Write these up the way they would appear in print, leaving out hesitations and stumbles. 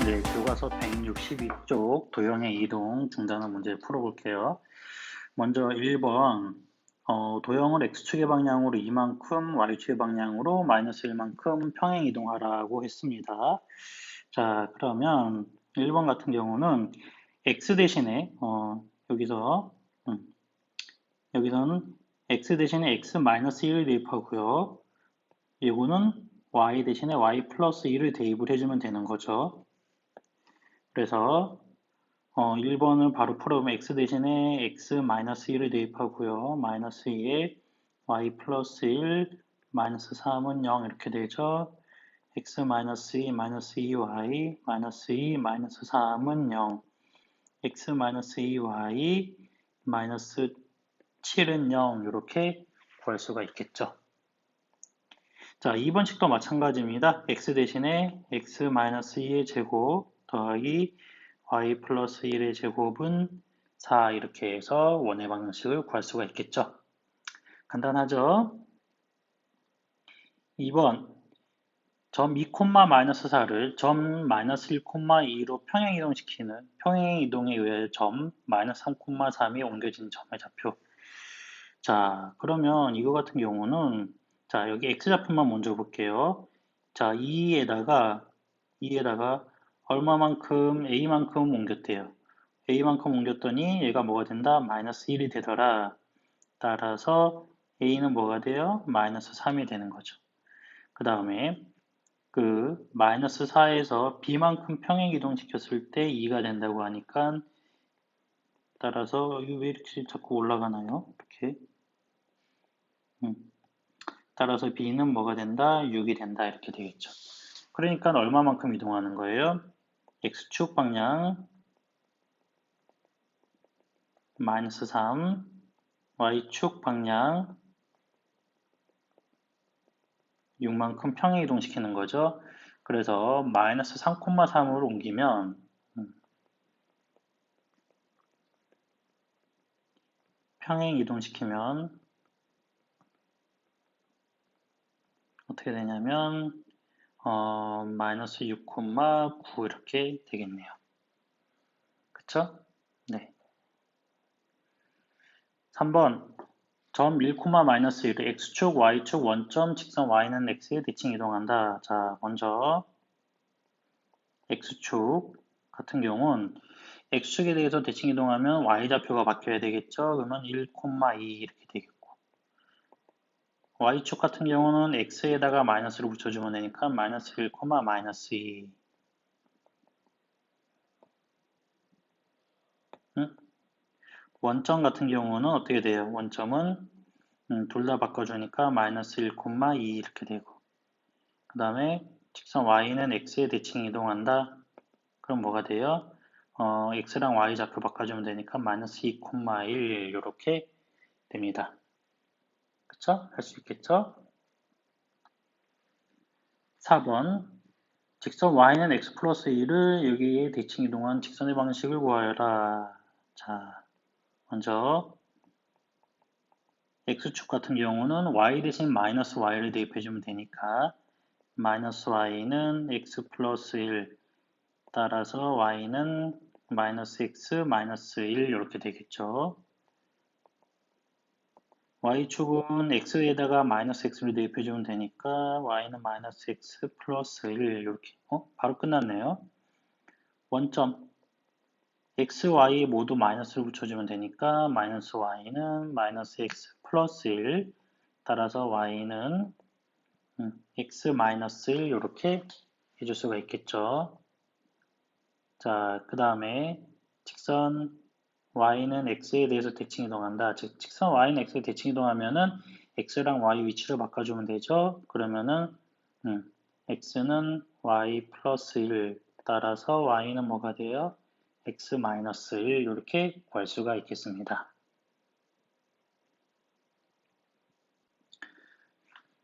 네, 교과서 162쪽 도형의 이동 중단원 문제 풀어볼게요. 먼저 1번 도형을 x축의 방향으로 이만큼 y축의 방향으로 마이너스 1만큼 평행 이동하라고 했습니다. 자, 그러면 1번 같은 경우는 x 대신에 여기서는 x 대신에 x 마이너스 1을 대입하고요. 이거는 y 대신에 y 플러스 1을 대입을 해주면 되는 거죠. 그래서 1번을 바로 풀어보면 x 대신에 x 마이너스 1을 대입하고요. 마이너스 2에 y 플러스 1 마이너스 3은 0 이렇게 되죠. x 마이너스 2 마이너스 2y 마이너스 2 마이너스 3은 0 x 마이너스 2y 마이너스 7은 0 이렇게 구할 수가 있겠죠. 자, 2번식도 마찬가지입니다. x 대신에 x 마이너스 2의 제곱 더하기 y 플러스 1의 제곱은 4 이렇게 해서 원의 방정식을 구할 수가 있겠죠. 간단하죠? 2번 점 2, 마이너스 4를 점 마이너스 1, 2로 평행 이동시키는 평행 이동에 의해 점 마이너스 3, 3이 옮겨진 점의 좌표. 자, 그러면 이거 같은 경우는 자, 여기 x좌표만 먼저 볼게요. 자, 2에다가 얼마만큼 a만큼 옮겼대요. a만큼 옮겼더니 얘가 뭐가 된다? 마이너스 1이 되더라. 따라서 a는 뭐가 돼요? 마이너스 3이 되는 거죠. 그 다음에 그 마이너스 4에서 b만큼 평행 이동시켰을 때 2가 된다고 하니까 따라서 이거 왜 이렇게 자꾸 올라가나요? 이렇게 따라서 b는 뭐가 된다? 6이 된다 이렇게 되겠죠. 그러니까 얼마만큼 이동하는 거예요? x축 방향 마이너스 3 y축 방향 6만큼 평행 이동시키는 거죠. 그래서 마이너스 3,3으로 옮기면 평행 이동시키면 어떻게 되냐면 마이너스 6,9 이렇게 되겠네요. 그쵸? 네. 3번 점 1, 마이너스 1의 x축, y축 원점, 직선 y는 x에 대칭 이동한다. 자, 먼저 x축 같은 경우는 x축에 대해서 대칭 이동하면 y좌표가 바뀌어야 되겠죠. 그러면 1, 2 이렇게 되겠고 y축 같은 경우는 x에다가 마이너스를 붙여주면 되니까 마이너스 1, 마이너스 2 원점 같은 경우는 어떻게 돼요? 원점은 둘 다 바꿔주니까 마이너스 1, 2 이렇게 되고 그 다음에 직선 y는 x에 대칭 이동한다. 그럼 뭐가 돼요? x랑 y 좌표 바꿔주면 되니까 마이너스 2, 1 이렇게 됩니다. 그쵸? 할 수 있겠죠? 4번 직선 y는 x 플러스 1을 여기에 대칭 이동한 직선의 방식을 구하여라. 자, 먼저 x축 같은 경우는 y 대신 마이너스 y를 대입해주면 되니까 마이너스 y는 x 플러스 1 따라서 y는 마이너스 x 마이너스 1 이렇게 되겠죠. y축은 x에다가 마이너스 x를 대입해주면 되니까 y는 마이너스 x 플러스 1 이렇게 바로 끝났네요. 원점 x, y 모두 마이너스를 붙여주면 되니까 마이너스 y는 마이너스 x 플러스 1 따라서 y는 x 마이너스 1 이렇게 해줄 수가 있겠죠. 자, 그 다음에 직선 y는 x에 대해서 대칭 이동한다. 즉, 직선 y는 x에 대칭 이동하면은 x랑 y 위치를 바꿔주면 되죠. 그러면은 x는 y 플러스 1 따라서 y는 뭐가 돼요? x 마이너스 1 이렇게 구할 수가 있겠습니다.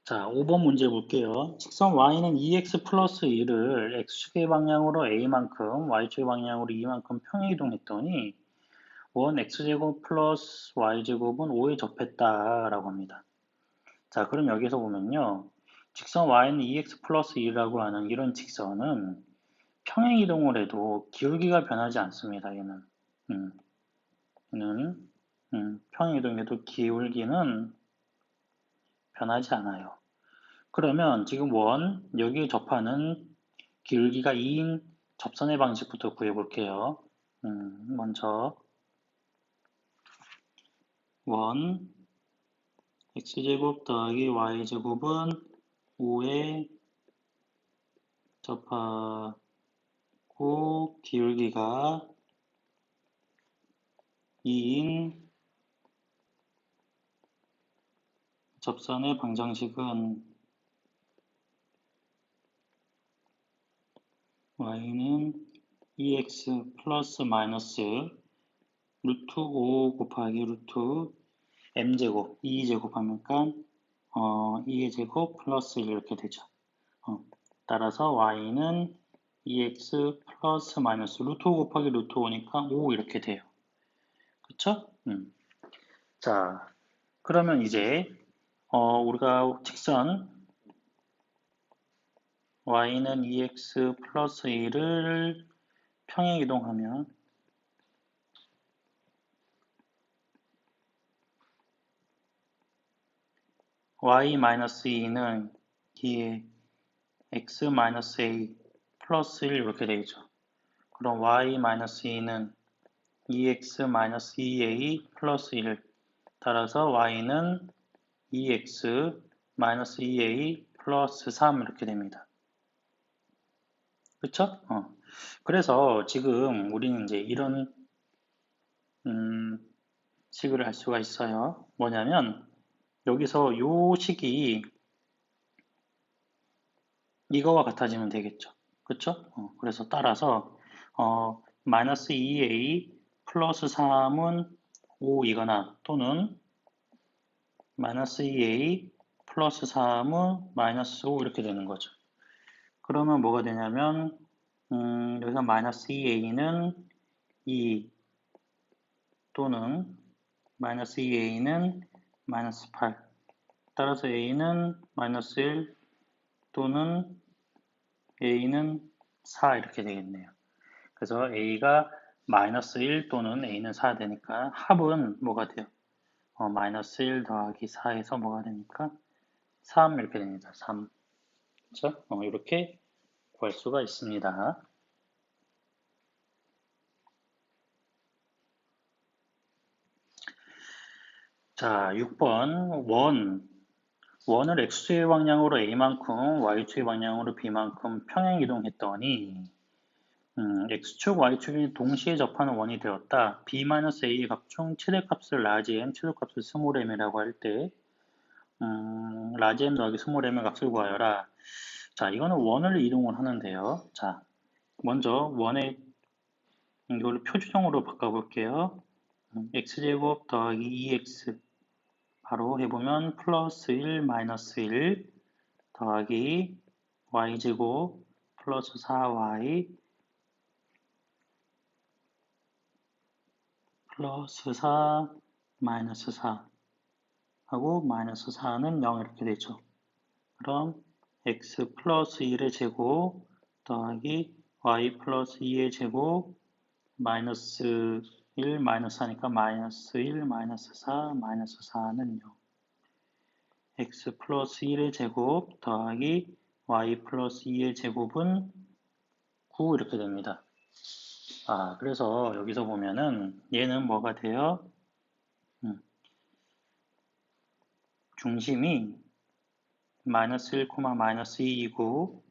자, 5번 문제 볼게요. 직선 y는 2x 플러스 1을 x축의 방향으로 a만큼, y축의 방향으로 2만큼 평행 이동했더니 원 x제곱 플러스 y제곱은 5에 접했다라고 합니다. 자, 그럼 여기서 보면요. 직선 y는 2x 플러스 1이라고 하는 이런 직선은 평행 이동을 해도 기울기가 변하지 않습니다. 얘는. 얘는 평행 이동해도 기울기는 변하지 않아요. 그러면 지금 여기에 접하는 기울기가 2인 접선의 방식부터 구해볼게요. 먼저 x제곱 더하기 y제곱은 5에 접하고 기울기가 2인 접선의 방정식은 y는 2x 플러스 마이너스 루트 5 곱하기 루트 m제곱, 2제곱 하니까 2의 제곱 플러스 1 이렇게 되죠. 따라서 y는 2x 플러스 마이너스 루트 5 곱하기 루트 5니까 5 이렇게 돼요. 그쵸? 자, 그러면 이제 우리가 직선 y는 2x 플러스 1을 평행 이동하면 y-2는 2에 x-a 플러스 1 이렇게 되죠. 그럼 y-2는 2x-2a 플러스 1 따라서 y는 2x-2a 플러스 3 이렇게 됩니다. 그쵸? 그래서 지금 우리는 이제 이런 식을 할 수가 있어요. 뭐냐면 여기서 요 식이 이거와 같아지면 되겠죠. 그쵸? 그래서 따라서 마이너스 2a 플러스 3은 5이거나 또는 마이너스 2a 플러스 3은 마이너스 5 이렇게 되는 거죠. 그러면 뭐가 되냐면 여기서 마이너스 2a는 2 또는 마이너스 2a는 마이너스 8 따라서 a는 마이너스 1 또는 a는 4 이렇게 되겠네요. 그래서 a가 마이너스 1 또는 a는 4 되니까 합은 뭐가 돼요? 마이너스 1 더하기 4에서 뭐가 되니까 3 이렇게 됩니다. 3. 그렇죠? 이렇게 구할 수가 있습니다. 자, 6번 원을 x축의 방향으로 a만큼 y축의 방향으로 b만큼 평행 이동했더니 x축, y축이 동시에 접하는 원이 되었다. b-a의 값 중 최대값을 라지 m, 최소값을 스몰 m이라고 할 때 라지 m 더하기 스몰 m의 값을 구하여라. 자, 이거는 원을 이동을 하는데요. 자, 먼저 원의 이거를 표준형으로 바꿔볼게요. x제곱 더하기 2x 바로 해보면 플러스 1 마이너스 1 더하기 y제곱 플러스 4y 플러스 4 마이너스 4 하고 마이너스 4는 0 이렇게 되죠. 그럼 x 플러스 1의 제곱 더하기 y 플러스 2의 제곱 마이너스 1 마이너스 4니까 마이너스 1 마이너스 4 마이너스 4는 0 x 플러스 1의 제곱 더하기 y 플러스 2의 제곱은 9 이렇게 됩니다. 그래서 여기서 보면은 얘는 뭐가 돼요? 중심이 마이너스 1, 마이너스 2이고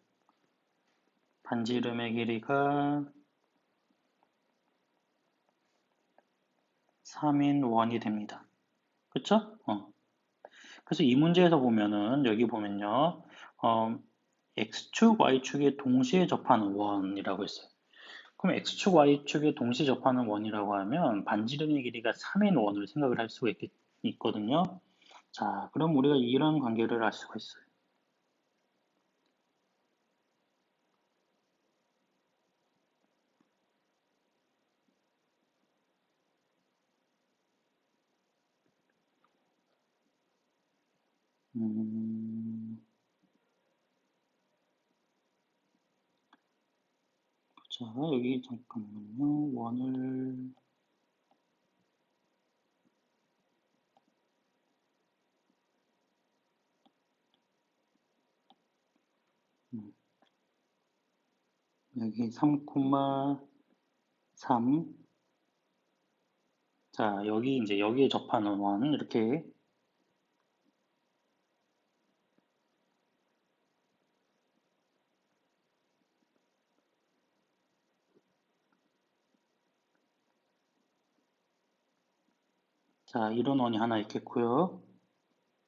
반지름의 길이가 3인 원이 됩니다. 그쵸? 그래서 이 문제에서 보면은 여기 보면요. x축, y축에 동시에 접하는 원이라고 했어요. 그럼 x축, y축에 동시에 접하는 원이라고 하면 반지름의 길이가 3인 원을 생각을 할 수가 있거든요. 자, 그럼 우리가 이런 관계를 알 수가 있어요. 자, 여기 잠깐만요. 원을 여기 3,3 자, 여기 이제 여기에 접하는 원 이렇게 자, 이런 원이 하나 있겠고요.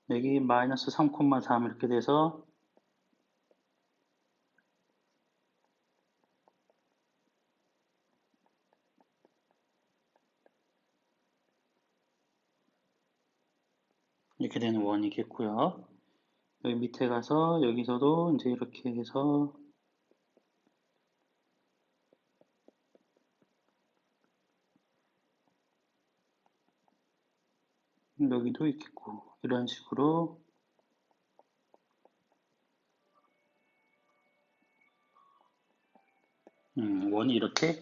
여기 마이너스 3,3 이렇게 돼서 이렇게 되는 원이겠고요. 여기 밑에 가서 여기서도 이제 이렇게 해서 여기도 있겠고 이런 식으로 원이 이렇게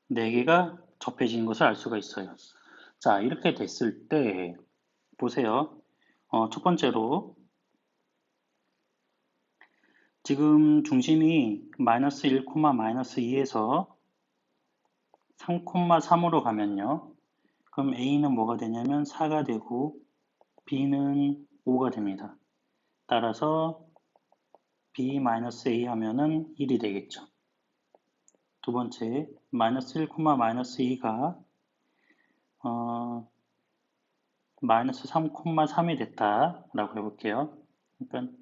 4개가 접해진 것을 알 수가 있어요. 자, 이렇게 됐을 때 보세요. 첫 번째로 지금 중심이 마이너스 1, 마이너스 2에서 3,3으로 가면요. 그럼 A는 뭐가 되냐면 4가 되고 B는 5가 됩니다. 따라서 B 마이너스 A 하면은 1이 되겠죠. 두 번째, 마이너스 1, 마이너스 2가 마이너스 3,3이 됐다라고 해볼게요. 그러니까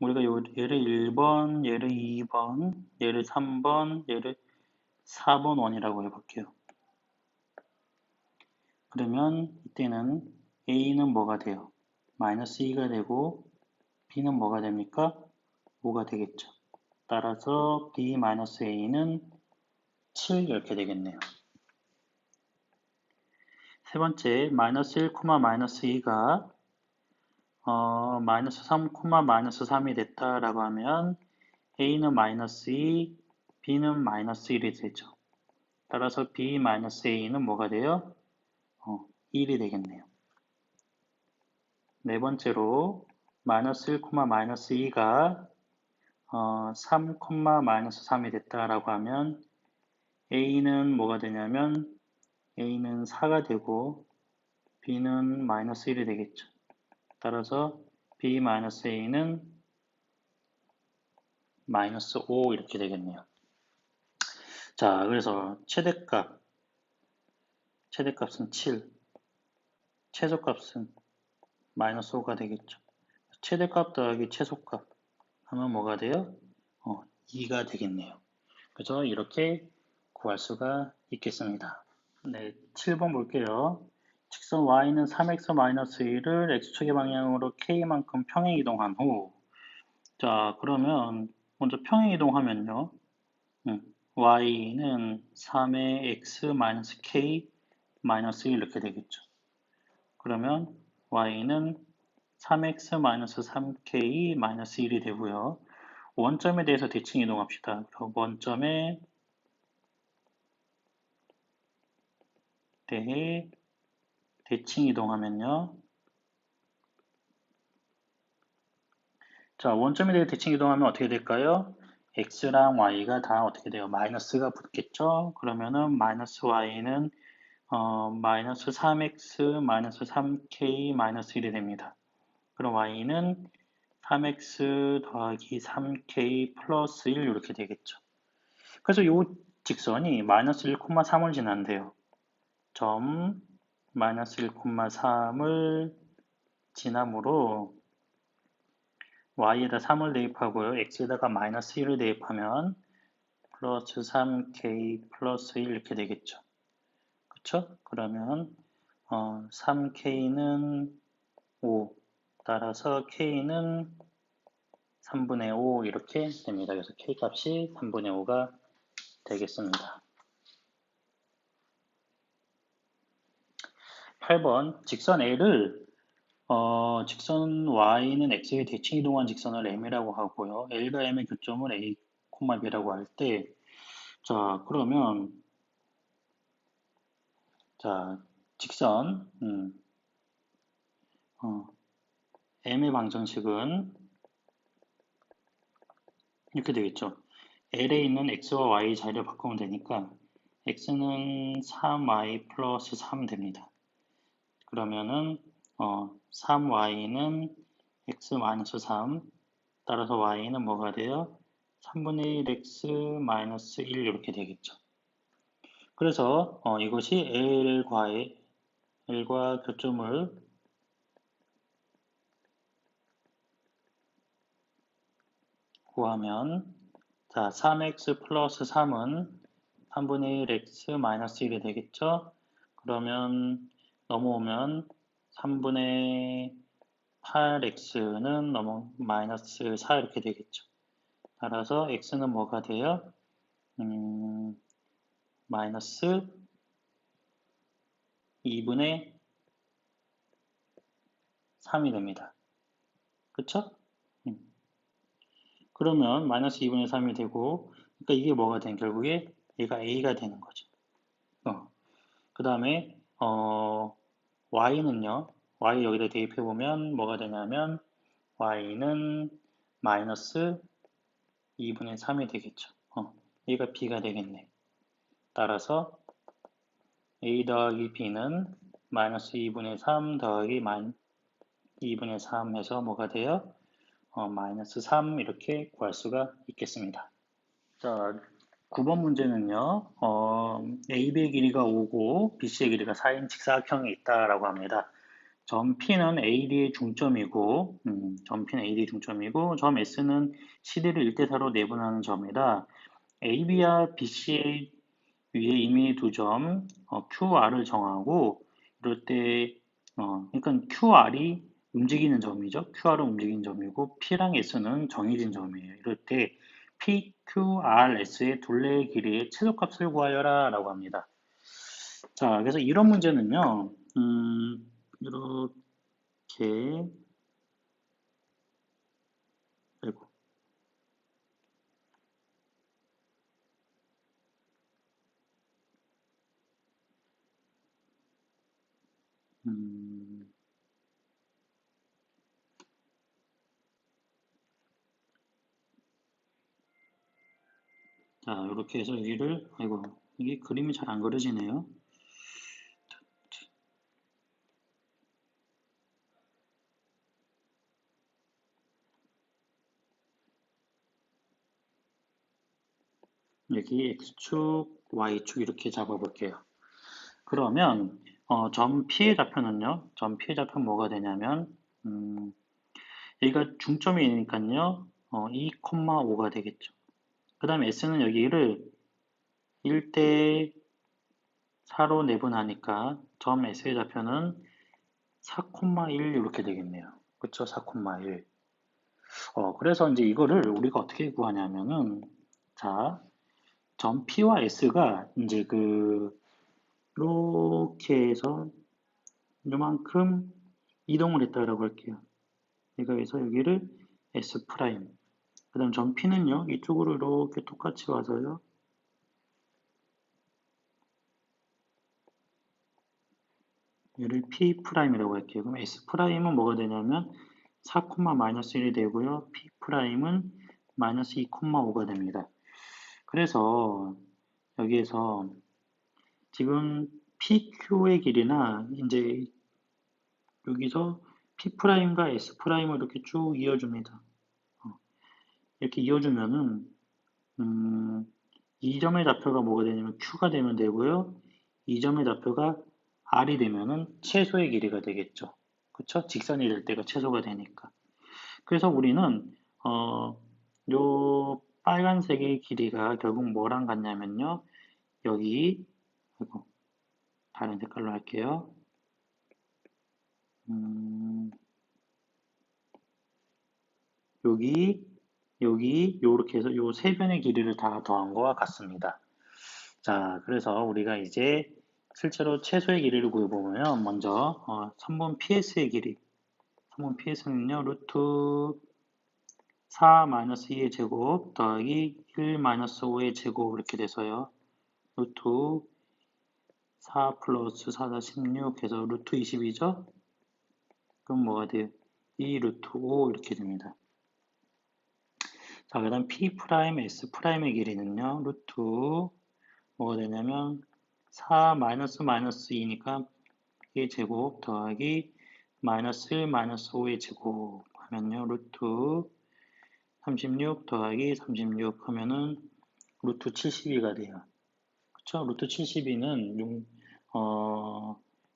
우리가 얘를 1번, 얘를 2번, 얘를 3번, 얘를 4번 원이라고 해볼게요. 그러면 이때는 A는 뭐가 돼요? 마이너스 2가 되고 B는 뭐가 됩니까? 5가 되겠죠. 따라서 B 마이너스 A는 7 이렇게 되겠네요. 세 번째, 마이너스 1, 마이너스 2가 마이너스 3, 마이너스 3이 됐다라고 하면 A는 마이너스 2, B는 마이너스 1이 되죠. 따라서 B 마이너스 A는 뭐가 돼요? 1이 되겠네요. 네 번째로 마이너스 1, 마이너스 2가 3, 마이너스 3이 됐다라고 하면 A는 뭐가 되냐면 A는 4가 되고 B는 마이너스 1이 되겠죠. 따라서 B 마이너스 A는 마이너스 5 이렇게 되겠네요. 자, 그래서 최대값은 7, 최소값은 마이너스 5가 되겠죠. 최대값 더하기 최소값 하면 뭐가 돼요? 2가 되겠네요. 그래서 이렇게 구할 수가 있겠습니다. 네, 7번 볼게요. 직선 y는 3x-1을 x축의 방향으로 k만큼 평행 이동한 후 자, 그러면 먼저 평행 이동하면요. y는 3의 x-k-1 이렇게 되겠죠. 그러면 y는 3x-3k-1이 되고요. 원점에 대해서 대칭 이동합시다. 그럼 원점에 대해 대칭 이동하면요. 자, 원점에 대해 대칭 이동하면 어떻게 될까요? x랑 y가 다 어떻게 돼요? 마이너스가 붙겠죠? 그러면은 마이너스 y는 마이너스 3x 마이너스 3k 마이너스 1이 됩니다. 그럼 y는 3x 더하기 3k 플러스 1 이렇게 되겠죠. 그래서 이 직선이 마이너스 1,3을 지난대요. 점 마이너스 1,3을 지나므로 y에다 3을 대입하고요. x에다가 마이너스 1을 대입하면 플러스 3k 플러스 1 이렇게 되겠죠. 그쵸? 그러면 3k는 5 따라서 k는 3분의 5 이렇게 됩니다. 그래서 k 값이 3분의 5가 되겠습니다. 8번 직선 L을 직선 y는 x에 대칭 이동한 직선을 m이라고 하고요. l과 m의 교점을 a, b라고 할 때, 자, 그러면, 자, 직선, m의 방정식은 이렇게 되겠죠. L에 있는 x와 y 자리를 바꾸면 되니까, x는 3y 플러스 3 됩니다. 그러면은, 3y는 x 마이너스 3, 따라서 y는 뭐가 돼요? 3분의 1 x 마이너스 1 이렇게 되겠죠. 그래서 이것이 L과 교점을 구하면 자 3x 플러스 3은 3분의 1 x 마이너스 1이 되겠죠. 그러면 넘어오면 3분의 8x는 마이너스 4 이렇게 되겠죠. 따라서 x는 뭐가 돼요? 마이너스 2분의 3이 됩니다. 그쵸? 그러면 마이너스 2분의 3이 되고, 그러니까 이게 뭐가 된 결국에 얘가 a가 되는 거죠. 그 다음에 y는요. y 여기다 대입해 보면 뭐가 되냐면 y는 마이너스 2분의 3이 되겠죠. 얘가 b가 되겠네. 따라서 a 더하기 b는 마이너스 2분의 3 더하기 2분의 3 해서 뭐가 돼요? 마이너스 3 이렇게 구할 수가 있겠습니다. 자, 9번 문제는요, AB의 길이가 5고 BC의 길이가 4인 직사각형이 있다라고 합니다. 점 P는 AD의 중점이고, 점 P는 AD의 중점이고, 점 S는 CD를 1대4로 내분하는 점이다. AB와 BC의 위에 이미 두 점, QR을 정하고, 이럴 때, 그러니까 QR이 움직이는 점이죠. QR은 움직이는 점이고, P랑 S는 정해진 점이에요. 이럴 때, P, Q, R, S의 둘레의 길이의 최소값을 구하여라 라고 합니다. 자, 그래서 이런 문제는요, 이렇게, 아이고, 자, 이렇게 해서 여기를, 아이고, 이게 그림이 잘 안 그려지네요. 여기 X축, Y축 이렇게 잡아볼게요. 그러면 점 P의 좌표는요. 점 P의 좌표 뭐가 되냐면 여기가 중점이니까요. 2,5가 되겠죠. 그 다음에 S는 여기를 1대 4로 내분하니까 점 S의 좌표는 4,1 이렇게 되겠네요. 그쵸? 4,1. 그래서 이제 이거를 우리가 어떻게 구하냐면은 자, 점 P와 S가 이제 이렇게 해서 이만큼 이동을 했다라고 할게요. 얘가 여기서 여기를 S 프라임. 그 다음 점 P는요, 이쪽으로 이렇게 똑같이 와서요. 얘를 P 프라임이라고 할게요. 그럼 S 프라임은 뭐가 되냐면 4, 마이너스 1이 되고요. P 프라임은 마이너스 2,5가 됩니다. 그래서 여기에서 지금 PQ의 길이나 이제 여기서 P'과 S'을 이렇게 쭉 이어줍니다. 이렇게 이어주면은, 이 점의 좌표가 뭐가 되냐면 Q가 되면 되고요. 이 점의 좌표가 R이 되면은 최소의 길이가 되겠죠. 그쵸? 직선이 될 때가 최소가 되니까. 그래서 우리는, 요 빨간색의 길이가 결국 뭐랑 같냐면요. 여기, 아이고, 다른 색깔로 할게요. 여기, 요렇게 해서 요 세 변의 길이를 다 더한 거와 같습니다. 자, 그래서 우리가 이제 실제로 최소의 길이를 구해보면 먼저 3번 PS의 길이 그러면 ps는요, 루트 4 마이너스 2의 제곱 더하기 1 마이너스 5의 제곱 이렇게 돼서요. 루트 4 플러스 4다 16 해서 루트 20이죠? 그럼 뭐가 돼요? 2 루트 5 이렇게 됩니다. 자, 그 다음 P 프라임 S 프라임의 길이는요, 루트 뭐가 되냐면 4 마이너스 마이너스 2니까 2의 제곱 더하기 마이너스 1 마이너스 5의 제곱 하면요, 루트 36 더하기 36 하면은 루트 72가 돼요. 그쵸? 루트 72는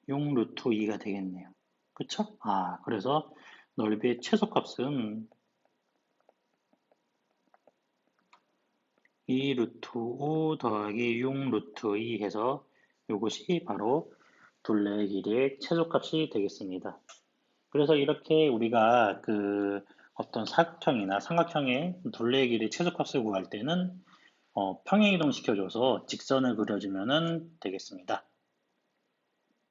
6 루트 2가 되겠네요. 그쵸? 아, 그래서 넓이의 최소값은 2 루트 5 더하기 6 루트 2 해서 이것이 바로 둘레의 길이의 최소값이 되겠습니다. 그래서 이렇게 우리가 그 어떤 사각형이나 삼각형의 둘레의 길이 최소값을 구할 때는 평행이동 시켜줘서 직선을 그려주면 되겠습니다.